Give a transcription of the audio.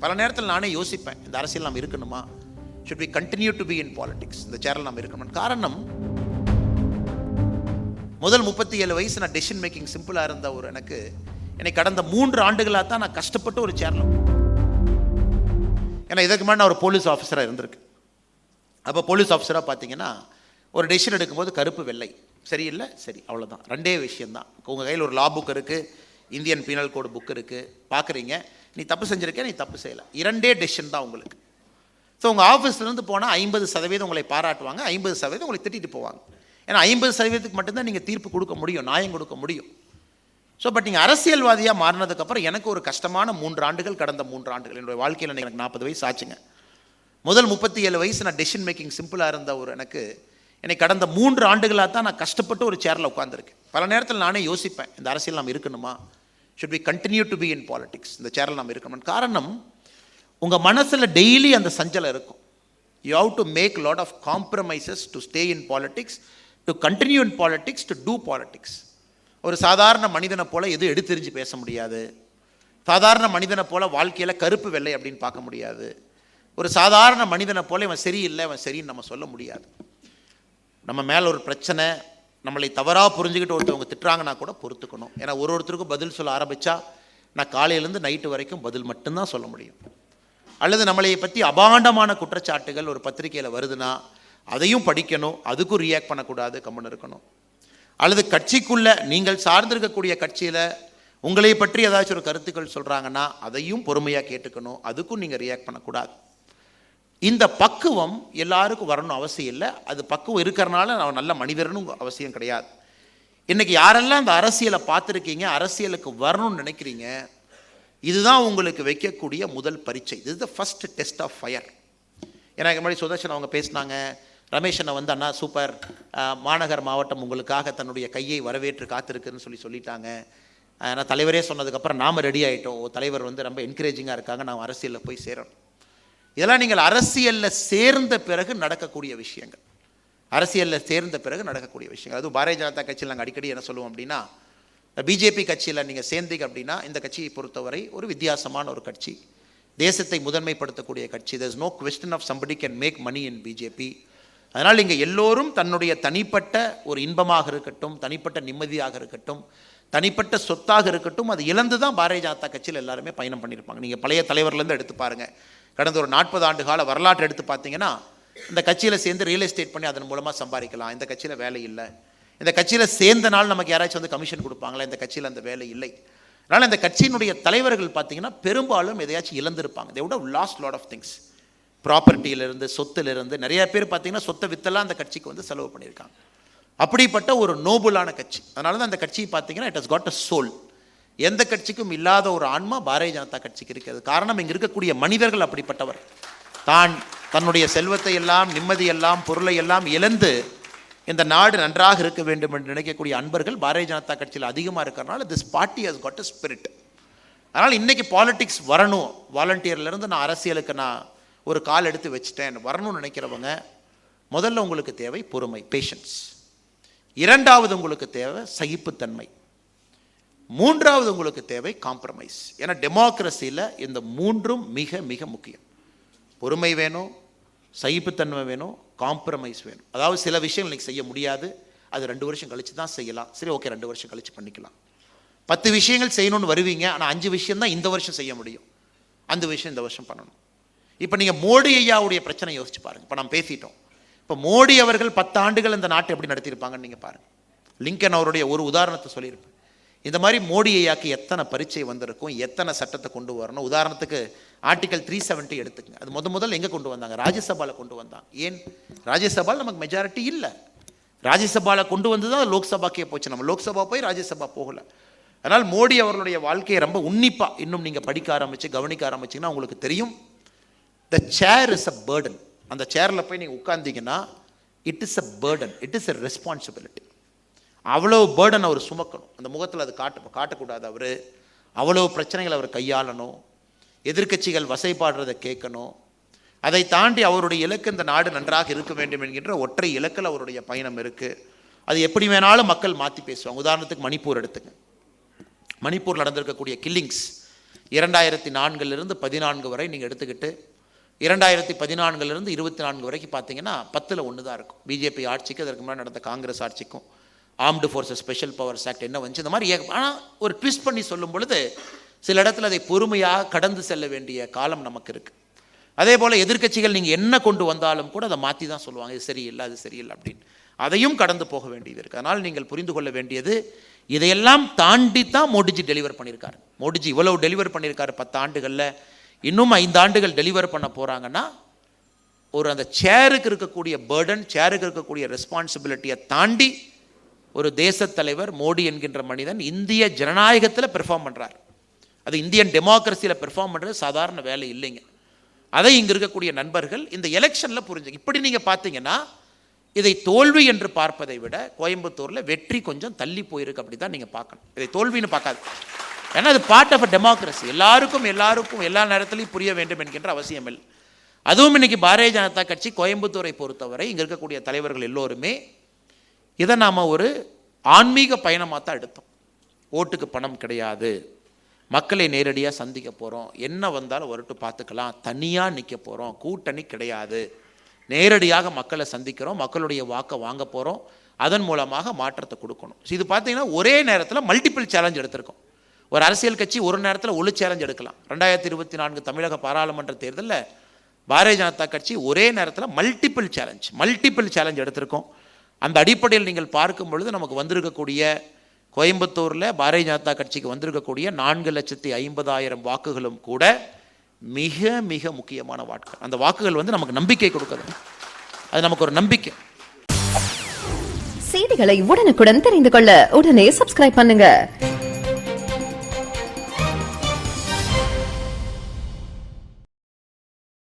பல நேரத்தில் நானே யோசிப்பேன், இந்த அரசியல் நாம் இருக்கணுமா? Should we continue to be in politics? இந்த சேரில் நாம் இருக்கணும். காரணம், முதல் 37 வயசு நான் டெசிஷன் மேக்கிங் சிம்பிளாக இருந்த ஒரு எனக்கு கடந்த 3 ஆண்டுகளாக தான் நான் கஷ்டப்பட்டு ஒரு சேரில். ஏன்னா இதுக்கு முன்னாடி நான் ஒரு போலீஸ் ஆஃபீஸராக இருந்திருக்கு. அப்போ போலீஸ் ஆஃபீஸராக பார்த்தீங்கன்னா ஒரு டெசிஷன் எடுக்கும்போது கருப்பு வெள்ளை, சரியில்லை சரி, அவ்வளோதான். 2 விஷயந்தான். உங்கள் கையில் ஒரு லா புக் இருக்குது, இந்தியன் பீனல் கோடு புக் இருக்குது, பார்க்குறீங்க, நீ தப்பு செஞ்சுருக்க, நீ தப்பு செய்யலை, 2 டெசிஷன் தான் உங்களுக்கு. ஸோ உங்கள் ஆஃபீஸ்லேருந்து போனால் 50% உங்களை பாராட்டுவாங்க, 50% உங்களை திட்டிட்டு போவாங்க. ஏன்னா 50% மட்டும்தான் நீங்கள் தீர்ப்பு கொடுக்க முடியும், நியாயம் கொடுக்க முடியும். ஸோ பட் நீங்கள் அரசியல்வாதியாக மாறினதுக்கப்புறம் எனக்கு ஒரு கஷ்டமான 3 ஆண்டுகள், கடந்த 3 ஆண்டுகள் என்னுடைய வாழ்க்கையில் எனக்கு 40 வயசு ஆச்சுங்க. முதல் 37 வயசு நான் டெசிஷன் மேக்கிங் சிம்பிளாக இருந்த ஒரு எனக்கு கடந்த 3 ஆண்டுகளாக தான் நான் கஷ்டப்பட்டு ஒரு சேரில் உட்காந்துருக்கேன். பல நேரத்தில் நானே யோசிப்பேன், இந்த அரசியல் நாம் இருக்கணுமா? Should we continue to be in politics? இந்த சேரில் நாம் இருக்கணும். காரணம், உங்கள் மனசில் டெய்லி அந்த சஞ்சலம் இருக்கும். You have to make lot of compromises to stay in politics, to continue in politics, to do politics. ஒரு சாதாரண மனிதனை போல் எதுவும் எடுத்தெறிஞ்சு பேச முடியாது. சாதாரண மனிதனை போல் வாழ்க்கையில் கருப்பு வெள்ளை அப்படின்னு பார்க்க முடியாது. ஒரு சாதாரண மனிதனை போல் இவன் சரியில்லை, இவன் சரின்னு நம்ம சொல்ல முடியாது. நம்ம மேலே ஒரு பிரச்சனை, நம்மளை தவறாக புரிஞ்சுக்கிட்டு ஒருத்தவங்க திட்டுறாங்கன்னா கூட பொறுத்துக்கணும். ஏன்னா ஒருத்தருக்கும் பதில் சொல்ல ஆரம்பித்தா நான் காலையிலேருந்து நைட்டு வரைக்கும் பதில் மட்டும்தான் சொல்ல முடியும். அல்லது நம்மளை பற்றி அபாண்டமான குற்றச்சாட்டுகள் ஒரு பத்திரிகையில் வருதுன்னா அதையும் படிக்கணும், அதுக்கும் ரியாக்ட் பண்ணக்கூடாது, கம்முன்னு இருக்கணும். அல்லது கட்சிக்குள்ளே நீங்கள் சார்ந்திருக்கக்கூடிய கட்சியில் உங்களை பற்றி ஏதாச்சும் ஒரு கருத்துக்கள் சொல்கிறாங்கன்னா அதையும் பொறுமையாக கேட்டுக்கணும், அதுக்கும் நீங்கள் ரியாக்ட் பண்ணக்கூடாது. இந்த பக்குவம் எல்லாருக்கும் வரணும் அவசியம் இல்லை. அது பக்குவம் இருக்கிறனால நான் நல்ல மனிதர்னு அவசியம் கிடையாது. இன்றைக்கி யாரெல்லாம் அந்த அரசியலை பார்த்துருக்கீங்க, அரசியலுக்கு வரணும்னு நினைக்கிறீங்க, இதுதான் உங்களுக்கு வைக்கக்கூடிய முதல் பரீட்சை. இது is the first test of fire. ஏன்னா முன்னாடி சுதர்ஷன் அவங்க பேசினாங்க, ரமேஷனை வந்து அண்ணா சூப்பர், மாநகர் மாவட்டம் உங்களுக்காக தன்னுடைய கையை வரவேற்று காத்திருக்குன்னு சொல்லிட்டாங்க. நான் தலைவரே சொன்னதுக்கப்புறம் நாம் ரெடி ஆகிட்டோம், தலைவர் வந்து ரொம்ப என்கரேஜிங்காக இருக்காங்க, நாம் அரசியலில் போய் சேரணும். இதெல்லாம் நீங்கள் அரசியலில் சேர்ந்த பிறகு நடக்கக்கூடிய விஷயங்கள். அரசியலில் சேர்ந்த பிறகு நடக்கக்கூடிய விஷயங்கள். அதுவும் பாரதிய ஜனதா கட்சியில் நாங்கள் அடிக்கடி என்ன சொல்லுவோம் அப்படின்னா, பிஜேபி கட்சியில் நீங்கள் சேர்ந்தீங்க அப்படின்னா இந்த கட்சியை பொறுத்தவரை ஒரு வித்தியாசமான ஒரு கட்சி, தேசத்தை முதன்மைப்படுத்தக்கூடிய கட்சி. There is no question of somebody can make money in BJP. அதனால் இங்கே எல்லோரும் தன்னுடைய தனிப்பட்ட ஒரு இன்பமாக இருக்கட்டும், தனிப்பட்ட நிம்மதியாக இருக்கட்டும், தனிப்பட்ட சொத்தாக இருக்கட்டும், அது இழந்து தான் பாரதிய ஜனதா கட்சியில் எல்லாருமே பயணம் பண்ணியிருப்பாங்க. நீங்கள் பழைய தலைவர்லேருந்து எடுத்து பாருங்கள், கடந்த ஒரு 40 ஆண்டு கால வரலாற்று எடுத்து பார்த்தீங்கன்னா இந்த கட்சியில் சேர்ந்து ரியல் எஸ்டேட் பண்ணி அதன் மூலமாக சம்பாதிக்கலாம், இந்த கட்சியில் வேலை இல்லை, இந்த கட்சியில் சேர்ந்த நாள் நமக்கு யாராச்சும் வந்து கமிஷன் கொடுப்பாங்களா, இந்த கட்சியில் அந்த வேலை இல்லை. அதனால் இந்த கட்சியினுடைய தலைவர்கள் பார்த்தீங்கன்னா பெரும்பாலும் எதையாச்சும் இழந்திருப்பாங்க. they would have lost lot of things. ப்ராப்பர்ட்டியிலிருந்து, சொத்திலிருந்து நிறைய பேர் பார்த்தீங்கன்னா சொத்தை வித்தெல்லாம் அந்த கட்சிக்கு வந்து செலவு பண்ணியிருக்காங்க. அப்படிப்பட்ட ஒரு நோபுலான கட்சி. அதனால தான் அந்த கட்சி பார்த்தீங்கன்னா it has got a soul. எந்த கட்சிக்கும் இல்லாத ஒரு ஆன்மா பாரதிய ஜனதா கட்சிக்கு இருக்கிறது. காரணம், இங்கே இருக்கக்கூடிய மனிதர்கள் அப்படிப்பட்டவர். தன்னுடைய செல்வத்தை எல்லாம், நிம்மதியெல்லாம், பொருளை எல்லாம் இழந்து இந்த நாடு நன்றாக இருக்க வேண்டும் என்று நினைக்கக்கூடிய அன்பர்கள் பாரதிய ஜனதா கட்சியில் அதிகமாக இருக்கிறனால this party has got a spirit. அதனால் இன்றைக்கி பாலிடிக்ஸ் வரணும், வாலண்டியர்லேருந்து நான் அரசியலுக்கு நான் ஒரு கால் எடுத்து வச்சுட்டேன் வரணும்னு நினைக்கிறவங்க, முதல்ல உங்களுக்கு தேவை பொறுமை, பேஷன்ஸ். 2வது உங்களுக்கு தேவை சகிப்புத்தன்மை. 3வது உங்களுக்கு தேவை காம்ப்ரமைஸ். ஏன்னா டெமோக்ரஸியில் இந்த 3ம் மிக மிக முக்கியம். பொறுமை வேணும், சகிப்புத்தன்மை வேணும், காம்ப்ரமைஸ் வேணும். அதாவது சில விஷயங்கள் இன்றைக்கி செய்ய முடியாது, அது 2 வருஷம் கழித்து தான் செய்யலாம். சரி, ஓகே, 2 வருஷம் கழித்து பண்ணிக்கலாம். 10 விஷயங்கள் செய்யணும்னு வருவீங்க, ஆனால் 5 விஷயம் தான் இந்த வருஷம் செய்ய முடியும், அந்த விஷயம் இந்த வருஷம் பண்ணணும். இப்போ நீங்கள் மோடி ஐயாவுடைய பிரச்சனை யோசிச்சு பாருங்கள். இப்போ நம்ம பேசிட்டோம், இப்போ மோடி அவர்கள் 10 ஆண்டுகள் இந்த நாட்டை எப்படி நடத்தியிருப்பாங்கன்னு நீங்கள் பாருங்கள். லிங்கன் அவருடைய ஒரு உதாரணத்தை சொல்லியிருப்பேன். இந்த மாதிரி மோடி ஐயாக்கு எத்தனை பரீட்சை வந்திருக்கும், எத்தனை சட்டத்தை கொண்டு வரணும். உதாரணத்துக்கு ஆர்டிகல் 370 எடுத்துக்கங்க. அது முதல்ல எங்கே கொண்டு வந்தாங்க? ராஜ்யசபாவில் கொண்டு வந்தாங்க. ஏன்? ராஜ்யசபாவில் நமக்கு மெஜாரிட்டி இல்லை. ராஜ்யசபாவில் கொண்டு வந்து தான் லோக்சபாக்கே போச்சு. நம்ம லோக்சபா போய் ராஜ்யசபா போகலை. அதனால் மோடி அவர்களுடைய வாழ்க்கையை ரொம்ப உன்னிப்பாக இன்னும் நீங்கள் படிக்க ஆரம்பித்து கவனிக்க ஆரம்பிச்சிங்கன்னா உங்களுக்கு தெரியும், த சேர் இஸ் அ பேர்டன். அந்த சேரில் போய் நீங்கள் உட்கார்ந்தீங்கன்னா it is a burden, it is a responsibility. அவ்வளோ பேர்டன் அவர் சுமக்கணும். அந்த முகத்தில் அது காட்டக்கூடாது. அவர் அவ்வளோ பிரச்சனைகள் அவர் கையாளணும், எதிர்க்கட்சிகள் வசைப்பாடுறதை கேட்கணும். அதை தாண்டி அவருடைய இலக்கு இந்த நாடு நன்றாக இருக்க வேண்டும் என்கின்ற ஒற்றை இலக்கில் அவருடைய பயணம் இருக்குது. அது எப்படி வேணாலும் மக்கள் மாற்றி பேசுவாங்க. உதாரணத்துக்கு மணிப்பூர் எடுத்துங்க. மணிப்பூர் நடந்திருக்கக்கூடிய கில்லிங்ஸ், 2004 14 வரை நீங்கள் எடுத்துக்கிட்டு 2014 24 வரைக்கும் பார்த்தீங்கன்னா 10ல் 1 தான் இருக்கும். பிஜேபி ஆட்சிக்கு அதற்கு முன்னாடி நடந்த காங்கிரஸ் ஆட்சிக்கும் armed forces special powers act என்ன வந்துச்சு இந்த மாதிரி. ஆனால் ஒரு ட்விஸ்ட் பண்ணி சொல்லும் பொழுது சில இடத்துல அதை பொறுமையாக கடந்து செல்ல வேண்டிய காலம் நமக்கு இருக்குது. அதே போல் எதிர்க்கட்சிகள் நீங்கள் என்ன கொண்டு வந்தாலும் கூட அதை மாற்றி தான் சொல்லுவாங்க, இது சரியில்லை அது சரியில்லை அப்படின்னு. அதையும் கடந்து போக வேண்டியது இருக்குது. அதனால் நீங்கள் புரிந்து கொள்ள வேண்டியது இதையெல்லாம் தாண்டி தான் மோடிஜி டெலிவர் பண்ணியிருக்காரு. மோடிஜி இவ்வளவு டெலிவர் பண்ணியிருக்காரு 10 ஆண்டுகளில், இன்னும் 5 ஆண்டுகள் டெலிவர் பண்ண போகிறாங்கன்னா ஒரு அந்த சேருக்கு இருக்கக்கூடிய பேர்டன், சேருக்கு இருக்கக்கூடிய ரெஸ்பான்சிபிலிட்டியை தாண்டி ஒரு தேசத் தலைவர் மோடி என்கின்ற மனிதன் இந்திய ஜனநாயகத்தில் பெர்ஃபார்ம் பண்ணுறார். அது இந்தியன் டெமோக்ரஸியில் பெர்ஃபார்ம் பண்ணுறது சாதாரண வேலை இல்லைங்க. அதை இங்கே இருக்கக்கூடிய நண்பர்கள் இந்த எலெக்ஷனில் புரிஞ்சுங்க. இப்படி நீங்கள் பார்த்தீங்கன்னா இதை தோல்வி என்று பார்ப்பதை விட கோயம்புத்தூரில் வெற்றி கொஞ்சம் தள்ளி போயிருக்கு, அப்படி தான் நீங்கள் பார்க்கணும். இதை தோல்வின்னு பார்க்காது. ஏன்னா அது பார்ட் ஆஃப் அ டெமோக்ரஸி. எல்லாருக்கும் எல்லா நேரத்திலையும் புரிய வேண்டும் என்கின்ற அவசியம் இல்லை. அதுவும் இன்னைக்கு பாரதிய ஜனதா கட்சி கோயம்புத்தூரை பொறுத்தவரை இங்கே இருக்கக்கூடிய தலைவர்கள் எல்லோருமே இதை நாம் ஒரு ஆன்மீக பயணமாக தான் எடுத்தோம். ஓட்டுக்கு பணம் கிடையாது, மக்களை நேரடியாக சந்திக்க போகிறோம், என்ன வந்தாலும் வரட்டு பார்த்துக்கலாம், தனியாக நிற்க போகிறோம், கூட்டணி கிடையாது, நேரடியாக மக்களை சந்திக்கிறோம், மக்களுடைய வாக்கை வாங்க போகிறோம், அதன் மூலமாக மாற்றத்தை கொடுக்கணும். இது பார்த்தீங்கன்னா ஒரே நேரத்தில் மல்டிபிள் சேலஞ்ச் எடுத்திருக்கோம். ஒரு அரசியல் கட்சி ஒரு நேரத்தில் ஒரு சேலஞ்ச் எடுக்கலாம். 2024 தமிழக பாராளுமன்ற தேர்தலில் பாரதிய ஜனதா கட்சி ஒரே நேரத்தில் மல்டிபிள் சேலஞ்ச் எடுத்திருக்கோம். அந்த அடிப்படையில் நீங்கள் பார்க்கும் பொழுது நமக்கு வந்திருக்கக்கூடிய கோயம்புத்தூரில் பாரதிய ஜனதா கட்சிக்கு வந்திருக்கக்கூடிய 4,50,000 வாக்குகளும் கூட மிக மிக முக்கியமான வாக்குகள். அந்த வாக்குகள் வந்து நமக்கு நம்பிக்கை கொடுக்குது. அது நமக்கு ஒரு நம்பிக்கை. செய்திகளை உடனுக்குடன் தெரிந்து கொள்ள உடனே சப்ஸ்கிரைப் பண்ணுங்க.